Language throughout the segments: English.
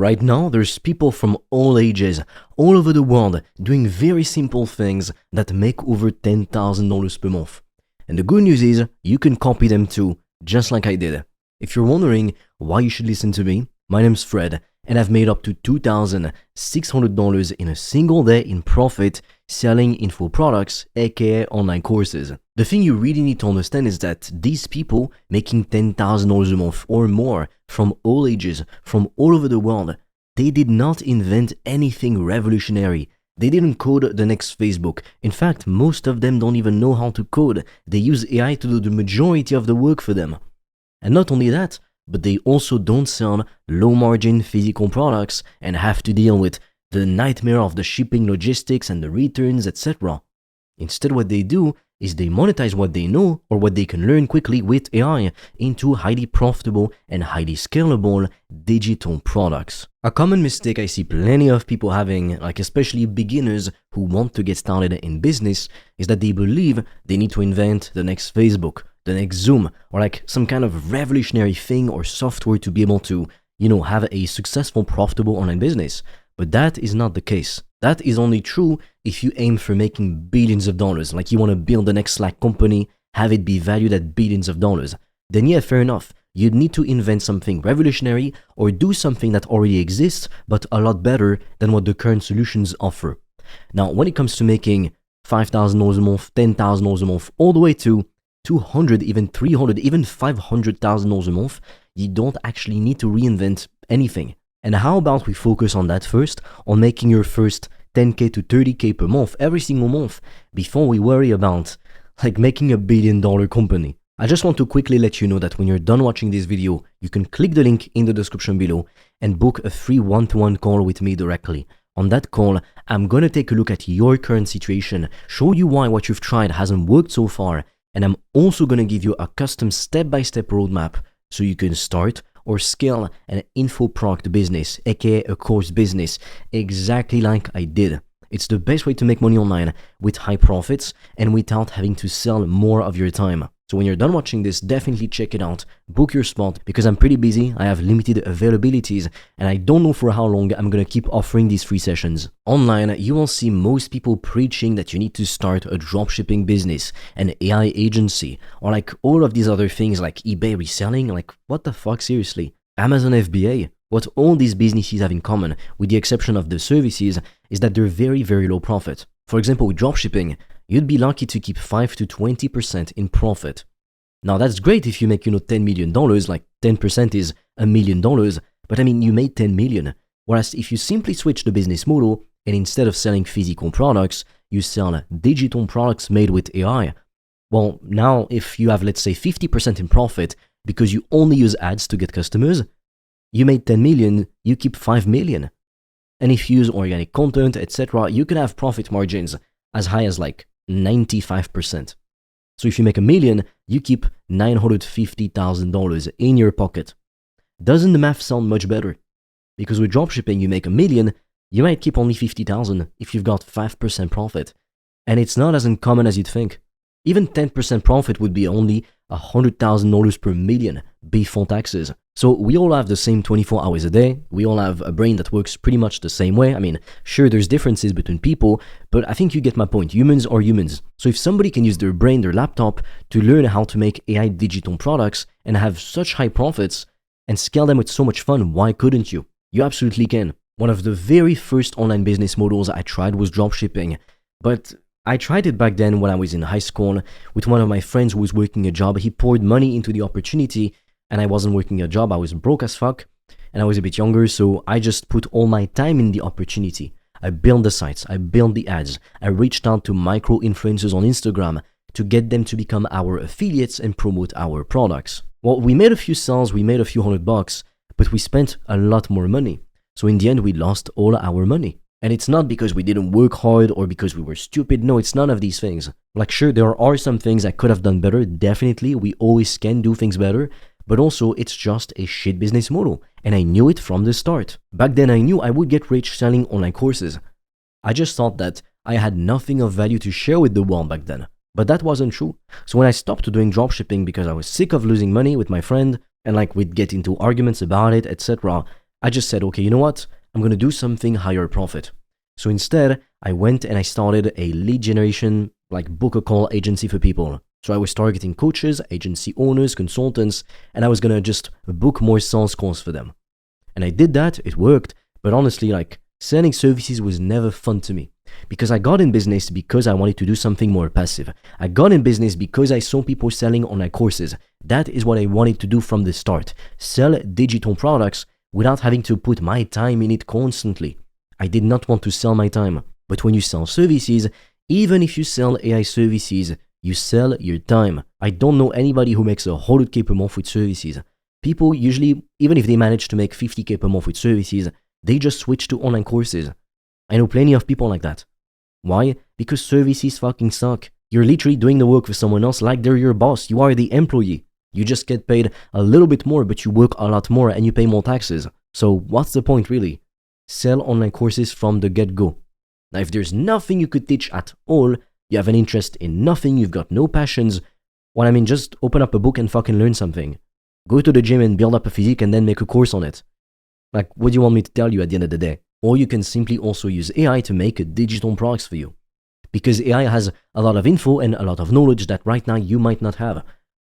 Right now, there's people from all ages, all over the world, doing very simple things that make over $10,000 per month. And the good news is, you can copy them too, just like I did. If you're wondering why you should listen to me, my name's Fred, and I've made up to $2,600 in a single day in profit selling info products, aka online courses. The thing you really need to understand is that these people making $10,000 a month or more from all ages, from all over the world, they did not invent anything revolutionary. They didn't code the next Facebook. In fact, most of them don't even know how to code. They use AI to do the majority of the work for them. And not only that, but they also don't sell low-margin physical products and have to deal with the nightmare of the shipping logistics and the returns, etc. Instead, what they do is they monetize what they know or what they can learn quickly with AI into highly profitable and highly scalable digital products. A common mistake I see plenty of people having, like especially beginners who want to get started in business, is that they believe they need to invent the next Facebook, the next Zoom, or like some kind of revolutionary thing or software to be able to, have a successful, profitable online business. But that is not the case. That is only true if you aim for making billions of dollars, like you want to build the next Slack company, have it be valued at billions of dollars. Then yeah, fair enough. You'd need to invent something revolutionary or do something that already exists, but a lot better than what the current solutions offer. Now, when it comes to making $5,000 a month, $10,000 a month, all the way to $200, even $300, even $500,000 a month, you don't actually need to reinvent anything. And how about we focus on that first, on making your first 10K to 30K per month every single month before we worry about making $1 billion company. I just want to quickly let you know that when you're done watching this video, you can click the link in the description below and book a free one-to-one call with me directly. On that call, I'm going to take a look at your current situation, show you why what you've tried hasn't worked so far, and I'm also going to give you a custom step-by-step roadmap so you can start or scale an info product business, aka a course business, exactly like I did. It's the best way to make money online with high profits and without having to sell more of your time. So when you're done watching this, definitely check it out, book your spot, because I'm pretty busy, I have limited availabilities, and I don't know for how long I'm gonna keep offering these free sessions. Online, you will see most people preaching that you need to start a dropshipping business, an AI agency, or all of these other things like eBay reselling, what the fuck, seriously? Amazon FBA? What all these businesses have in common, with the exception of the services, is that they're very, very low profit. For example, with dropshipping, you'd be lucky to keep 5 to 20% in profit. Now that's great if you make, $10 million, like 10% is $1 million, but you made 10 million. Whereas if you simply switch the business model and instead of selling physical products, you sell digital products made with AI, well, now if you have, let's say, 50% in profit because you only use ads to get customers, you made 10 million, you keep 5 million. And if you use organic content, etc., you can have profit margins as high as 95%. So if you make $1 million, you keep $950,000 in your pocket. Doesn't the math sound much better? Because with dropshipping, you make $1 million, you might keep only $50,000 if you've got 5% profit. And it's not as uncommon as you'd think. Even 10% profit would be only $100,000 per million before taxes. So we all have the same 24 hours a day. We all have a brain that works pretty much the same way. Sure, there's differences between people, but I think you get my point. Humans are humans. So if somebody can use their brain, their laptop, to learn how to make AI digital products and have such high profits and scale them with so much fun, why couldn't you? You absolutely can. One of the very first online business models I tried was dropshipping, but I tried it back then when I was in high school with one of my friends who was working a job. He poured money into the opportunity and I wasn't working a job. I was broke as fuck and I was a bit younger, so I just put all my time in the opportunity. I built the sites, I built the ads, I reached out to micro influencers on Instagram to get them to become our affiliates and promote our products. Well, we made a few sales, we made a few $100, but we spent a lot more money. So in the end, we lost all our money. And it's not because we didn't work hard or because we were stupid. No, it's none of these things. Sure, there are some things I could have done better. Definitely, we always can do things better. But also, it's just a shit business model. And I knew it from the start. Back then, I knew I would get rich selling online courses. I just thought that I had nothing of value to share with the world back then. But that wasn't true. So when I stopped doing dropshipping because I was sick of losing money with my friend, and we'd get into arguments about it, etc., I just said, okay, you know what? I'm going to do something higher profit. So instead, I went and I started a lead generation, like book a call agency for people. So I was targeting coaches, agency owners, consultants, and I was going to just book more sales calls for them. And I did that, it worked, but honestly, like selling services was never fun to me. Because I got in business because I wanted to do something more passive. I got in business because I saw people selling online courses. That is what I wanted to do from the start. Sell digital products without having to put my time in it constantly. I did not want to sell my time. But when you sell services, even if you sell AI services, you sell your time. I don't know anybody who makes 100K per month with services. People usually, even if they manage to make 50K per month with services, they just switch to online courses. I know plenty of people like that. Why? Because services fucking suck. You're literally doing the work for someone else like they're your boss. You are the employee. You just get paid a little bit more, but you work a lot more and you pay more taxes. So what's the point really? Sell online courses from the get-go. Now, if there's nothing you could teach at all, you have an interest in nothing, you've got no passions, well, I mean, just open up a book and fucking learn something. Go to the gym and build up a physique and then make a course on it. Like, what do you want me to tell you at the end of the day? Or you can simply also use AI to make digital products for you. Because AI has a lot of info and a lot of knowledge that right now you might not have.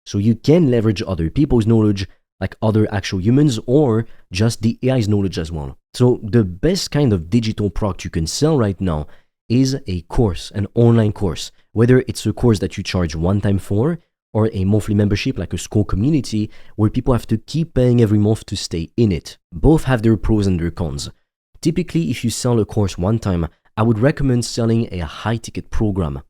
So you can leverage other people's knowledge, like other actual humans, or just the AI's knowledge as well. So the best kind of digital product you can sell right now is a course, an online course. Whether it's a course that you charge one time for, or a monthly membership like a school community where people have to keep paying every month to stay in it. Both have their pros and their cons. Typically, if you sell a course one time, I would recommend selling a high-ticket program.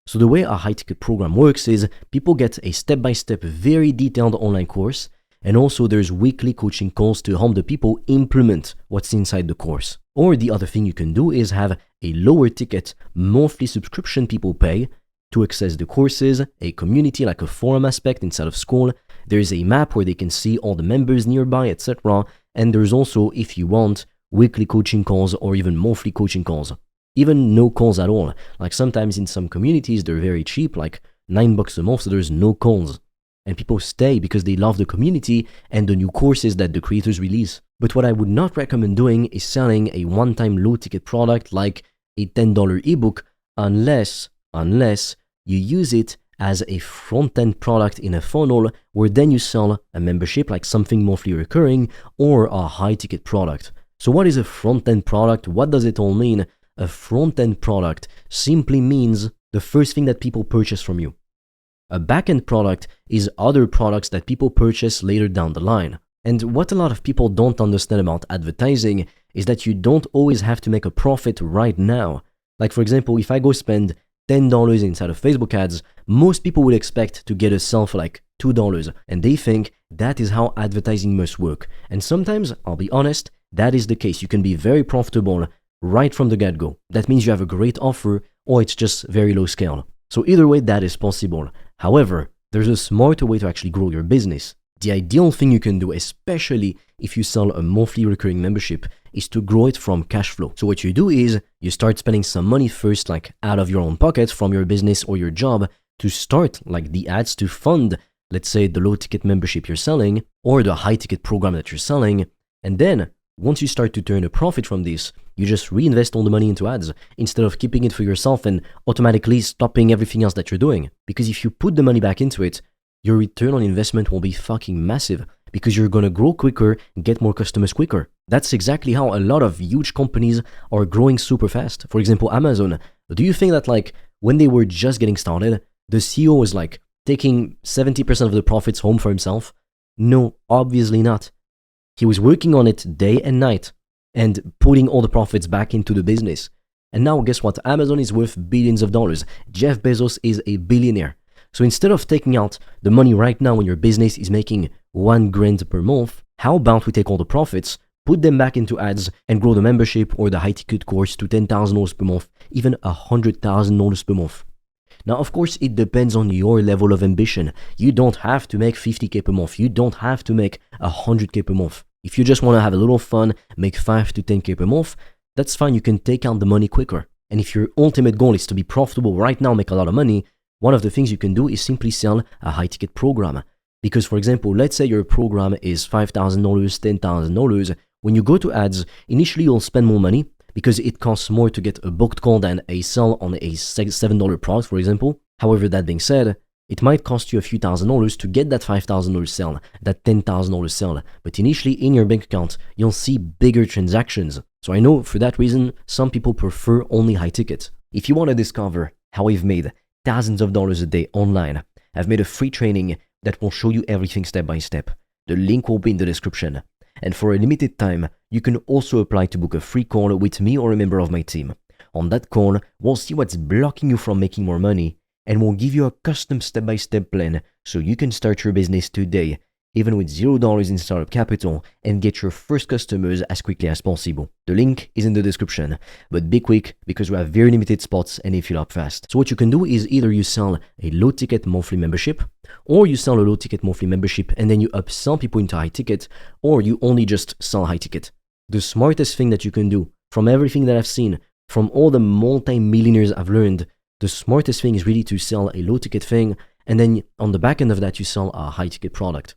So the way a high-ticket program works is people get a step-by-step, very detailed online course, and also there's weekly coaching calls to help the people implement what's inside the course. Or the other thing you can do is have a lower ticket monthly subscription people pay to access the courses, a community like a forum aspect instead of school. There's a map where they can see all the members nearby, etc. And there's also, if you want, weekly coaching calls or even monthly coaching calls. Even no calls at all. Like sometimes in some communities, they're very cheap, like $9 a month, so there's no calls. And people stay because they love the community and the new courses that the creators release. But what I would not recommend doing is selling a one-time low-ticket product like a $10 ebook unless you use it as a front-end product in a funnel where then you sell a membership like something monthly recurring or a high-ticket product. So what is a front-end product? What does it all mean? A front-end product simply means the first thing that people purchase from you. A back-end product is other products that people purchase later down the line. And what a lot of people don't understand about advertising is that you don't always have to make a profit right now. Like for example, if I go spend $10 inside of Facebook ads, most people would expect to get a sale for like $2, and they think that is how advertising must work. And sometimes, I'll be honest, that is the case. You can be very profitable right from the get-go. That means you have a great offer, or it's just very low scale. So either way, that is possible. However, there's a smarter way to actually grow your business. The ideal thing you can do, especially if you sell a monthly recurring membership, is to grow it from cash flow. So what you do is you start spending some money first, like out of your own pocket from your business or your job, to start like the ads to fund, let's say, the low ticket membership you're selling or the high ticket program that you're selling. And then once you start to turn a profit from this, you just reinvest all the money into ads instead of keeping it for yourself and automatically stopping everything else that you're doing. Because if you put the money back into it, your return on investment will be fucking massive because you're going to grow quicker and get more customers quicker. That's exactly how a lot of huge companies are growing super fast. For example, Amazon. Do you think that like when they were just getting started, the CEO was like taking 70% of the profits home for himself? No, obviously not. He was working on it day and night and putting all the profits back into the business. And now guess what? Amazon is worth billions of dollars. Jeff Bezos is a billionaire. So instead of taking out the money right now when your business is making $1,000 per month, how about we take all the profits, put them back into ads, and grow the membership or the high-ticket course to $10,000 per month, even $100,000 per month. Now, of course, it depends on your level of ambition. You don't have to make $50K per month. You don't have to make $100K per month. If you just want to have a little fun, make $5 to $10K per month, that's fine. You can take out the money quicker. And if your ultimate goal is to be profitable right now, make a lot of money, one of the things you can do is simply sell a high-ticket program. Because, for example, let's say your program is $5,000, $10,000. When you go to ads, initially you'll spend more money because it costs more to get a booked call than a sell on a $7 product, for example. However, that being said, it might cost you a few $1,000s to get that $5,000 sell, that $10,000 sell. But initially in your bank account, you'll see bigger transactions. So I know for that reason, some people prefer only high ticket. If you want to discover how I've made thousands of dollars a day online, I've made a free training that will show you everything step by step. The link will be in the description. And for a limited time, you can also apply to book a free call with me or a member of my team. On that call, we'll see what's blocking you from making more money, and we'll give you a custom step-by-step plan so you can start your business today, even with $0 in startup capital, and get your first customers as quickly as possible. The link is in the description, but be quick because we have very limited spots and they fill up fast. So what you can do is either you sell a low-ticket monthly membership, or you sell a low-ticket monthly membership and then you upsell people into high-ticket, or you only just sell high-ticket. The smartest thing that you can do, from everything that I've seen, from all the multi-millionaires I've learned, the smartest thing is really to sell a low-ticket thing, and then on the back end of that, you sell a high-ticket product.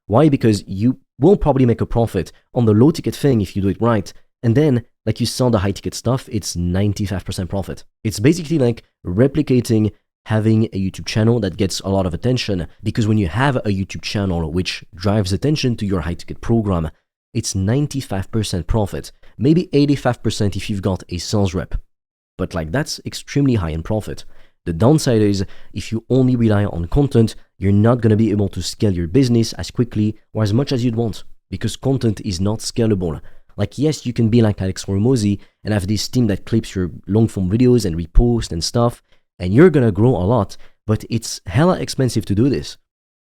Why? Because you will probably make a profit on the low-ticket thing if you do it right, and then, like you sell the high-ticket stuff, it's 95% profit. It's basically like replicating having a YouTube channel that gets a lot of attention, because when you have a YouTube channel which drives attention to your high-ticket program, it's 95% profit, maybe 85% if you've got a sales rep. But like that's extremely high in profit. The downside is if you only rely on content, you're not going to be able to scale your business as quickly or as much as you'd want, because content is not scalable. Like yes, you can be like Alex Hormozy and have this team that clips your long form videos and repost and stuff, and you're going to grow a lot, but it's hella expensive to do this.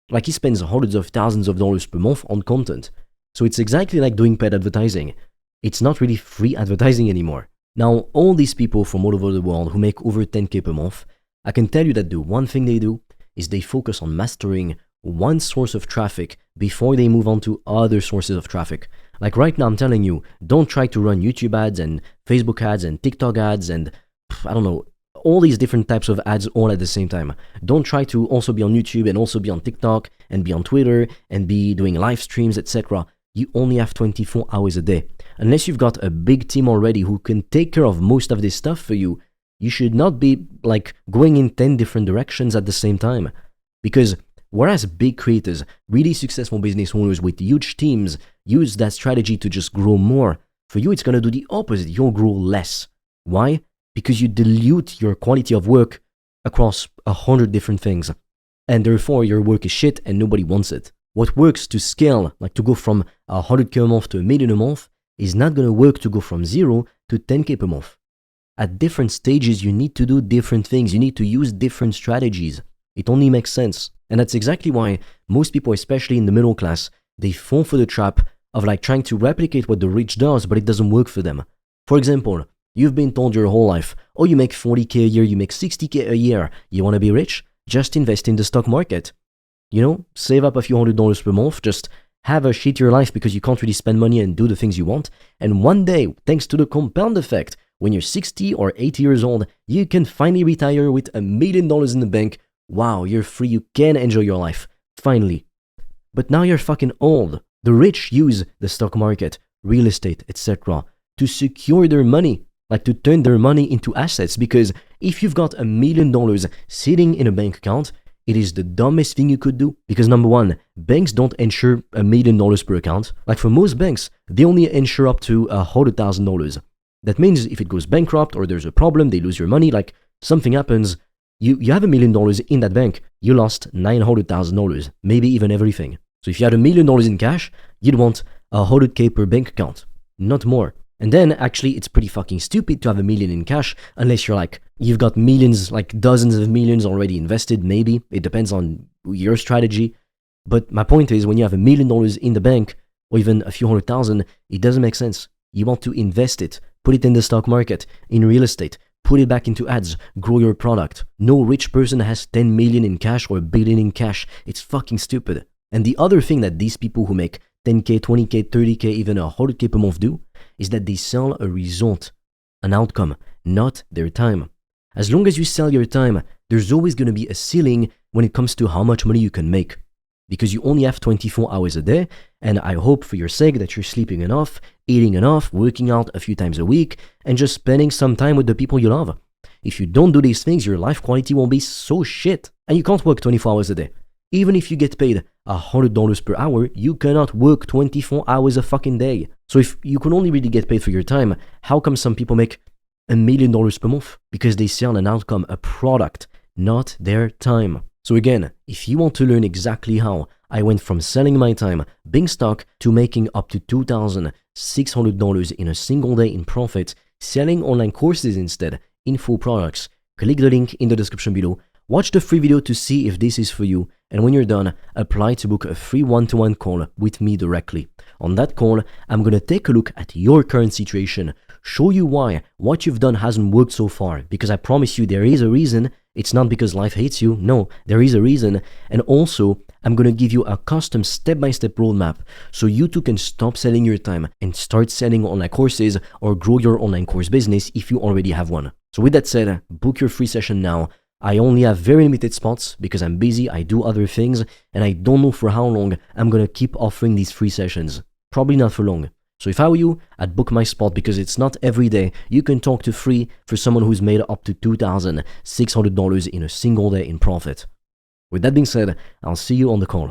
Like he spends hundreds of thousands of dollars per month on content. So it's exactly like doing paid advertising. It's not really free advertising anymore. Now, all these people from all over the world who make over 10K per month, I can tell you that the one thing they do is they focus on mastering one source of traffic before they move on to other sources of traffic. Like right now, I'm telling you, don't try to run YouTube ads and Facebook ads and TikTok ads and, I don't know, all these different types of ads all at the same time. Don't try to also be on YouTube and also be on TikTok and be on Twitter and be doing live streams, etc. You only have 24 hours a day. Unless you've got a big team already who can take care of most of this stuff for you, you should not be like going in 10 different directions at the same time. Because whereas big creators, really successful business owners with huge teams use that strategy to just grow more, for you it's going to do the opposite. You'll grow less. Why? Because you dilute your quality of work across 100 different things. And therefore your work is shit and nobody wants it. What works to scale, like to go from 100K a month to $1 million a month, is not going to work to go from 0 to 10K per month. At different stages, you need to do different things. You need to use different strategies. It only makes sense. And that's exactly why most people, especially in the middle class, they fall for the trap of like trying to replicate what the rich does, but it doesn't work for them. For example, you've been told your whole life, oh, you make 40K a year, you make 60K a year. You want to be rich? Just invest in the stock market. You know, save up a few $100s per month, just have a shittier life because you can't really spend money and do the things you want. And one day, thanks to the compound effect, when you're 60 or 80 years old, you can finally retire with $1 million in the bank. Wow, you're free, you can enjoy your life. Finally. But now you're fucking old. The rich use the stock market, real estate, etc. to secure their money, like to turn their money into assets, because if you've got $1 million sitting in a bank account, it is the dumbest thing you could do. Because number one, banks don't insure $1 million per account. Like for most banks, they only insure up to $100,000. That means if it goes bankrupt or there's a problem, they lose your money, like something happens, you have $1 million in that bank, you lost $900,000, maybe even everything. So if you had $1 million in cash, you'd want 100K per bank account, not more. And then actually it's pretty fucking stupid to have $1 million in cash unless you're like, you've got millions, like dozens of millions already invested, maybe. It depends on your strategy. But my point is when you have $1 million in the bank or even a few $100,000, it doesn't make sense. You want to invest it, put it in the stock market, in real estate, put it back into ads, grow your product. No rich person has 10 million in cash or $1 billion in cash. It's fucking stupid. And the other thing that these people who make 10K, 20K, 30K, even 100K per month do is that they sell a result, an outcome, not their time. As long as you sell your time, there's always going to be a ceiling when it comes to how much money you can make. because you only have 24 hours a day, and I hope for your sake that you're sleeping enough, eating enough, working out a few times a week, and just spending some time with the people you love. If you don't do these things, your life quality will be so shit, and you can't work 24 hours a day. Even if you get paid $100 per hour, you cannot work 24 hours a fucking day. So if you can only really get paid for your time, how come some people make $1 million per month? Because they sell an outcome, a product, not their time. So again, if you want to learn exactly how I went from selling my time, being stuck, to making up to $2,600 in a single day in profit, selling online courses instead, info products, click the link in the description below. Watch the free video to see if this is for you, and when you're done, apply to book a free one-to-one call with me directly. On that call, I'm going to take a look at your current situation, show you why what you've done hasn't worked so far, because I promise you there is a reason. It's not because life hates you. No, there is a reason. And also, I'm going to give you a custom step-by-step roadmap so you too can stop selling your time and start selling online courses or grow your online course business if you already have one. So with that said, book your free session now. I only have very limited spots because I'm busy, I do other things, and I don't know for how long I'm going to keep offering these free sessions. Probably not for long. So if I were you, I'd book my spot because it's not every day you can talk to free for someone who's made up to $2,600 in a single day in profit. With that being said, I'll see you on the call.